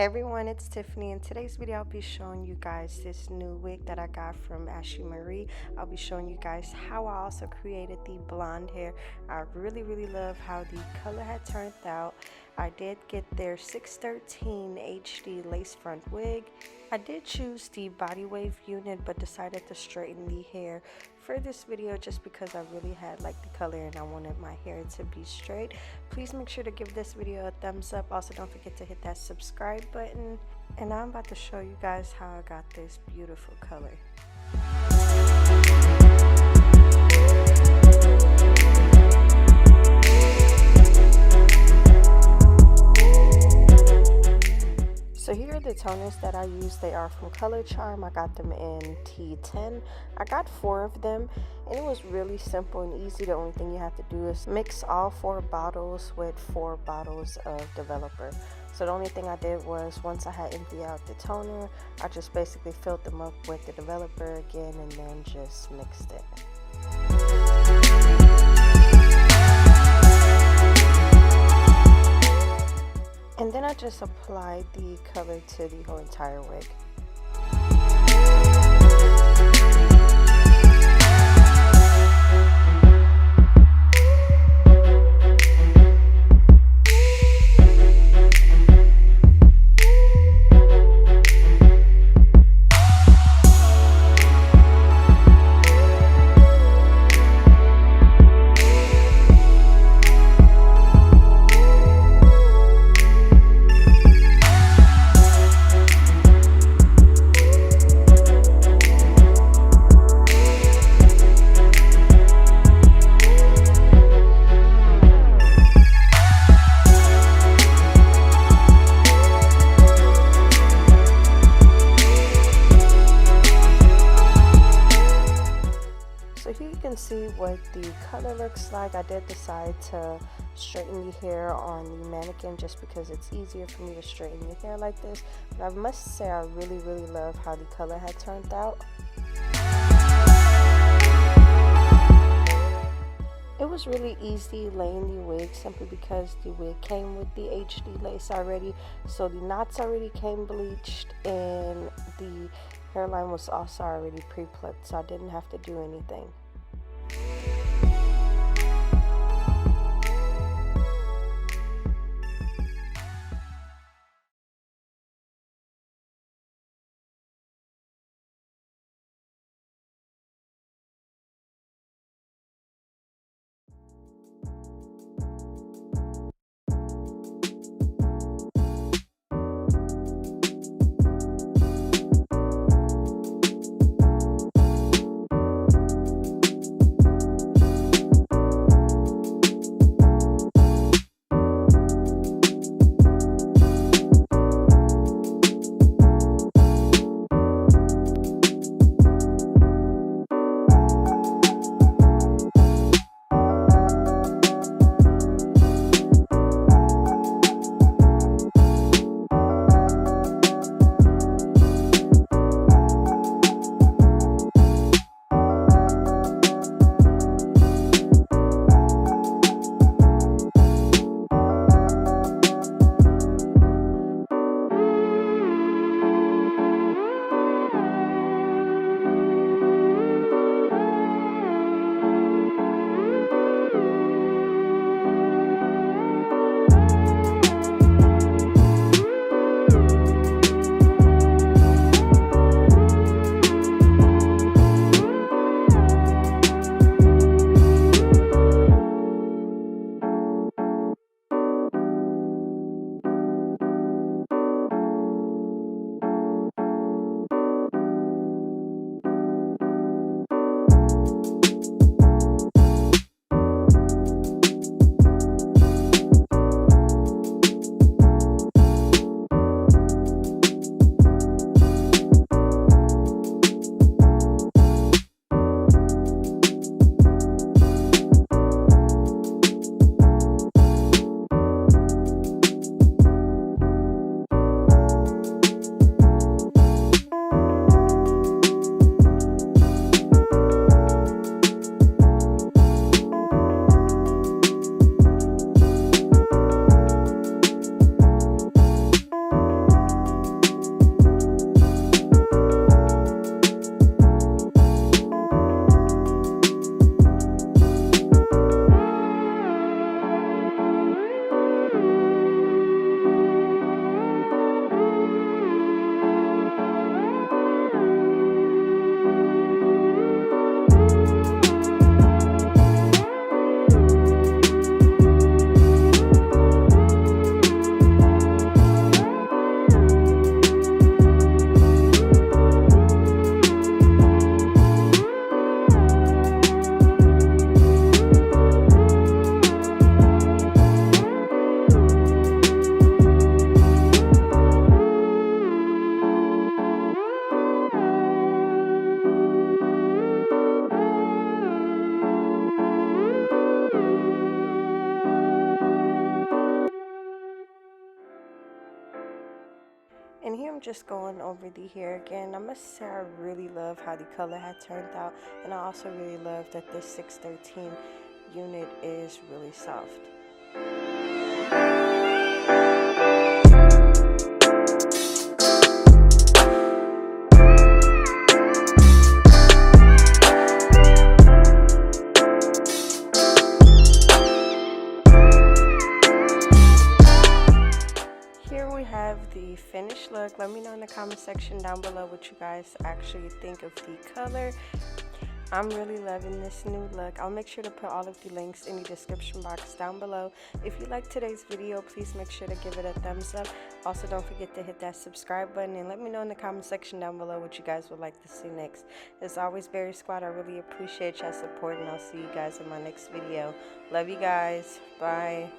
Hey everyone, it's Tiffany. In today's video, I'll be showing you guys this new wig that I got from Ashimary. I'll be showing you guys how I also created the blonde hair. I really love how the color had turned out. I did get their 613 HD lace front wig. I did choose the body wave unit but decided to straighten the hair for this video just because I really had liked the color and I wanted my hair to be straight. Please make sure to give this video a thumbs up. Also, don't forget to hit that subscribe button. And I'm about to show you guys how I got this beautiful color. So here are the toners that I use. They are from Color Charm. I got them in T10. I got 4 of them and it was really simple and easy. The only thing you have to do is mix all 4 bottles with 4 bottles of developer. So the only thing I did was once I had emptied out the toner, I just basically filled them up with the developer again and then just mixed it. And then I just applied the color to the whole entire wig. Here you can see what the color looks like. I did decide to straighten the hair on the mannequin just because it's easier for me to straighten the hair like this. But I must say I really love how the color had turned out. It was really easy laying the wig simply because the wig came with the HD lace already. So the knots already came bleached and the hairline was also already pre-plucked, so I didn't have to do anything. And here I'm just going over the hair again. I must say I really love how the color had turned out, and I also really love that this 613 unit is really soft. Have the finished look. Let me know in the comment section down below what you guys actually think of the color. I'm really loving this new look. I'll make sure to put all of the links in the description box down below. If you like today's video, please make sure to give it a thumbs up. Also, don't forget to hit that subscribe button and let me know in the comment section down below what you guys would like to see next. As always, Berry Squad, I really appreciate y'all support, and I'll see you guys in my next video. Love you guys. Bye.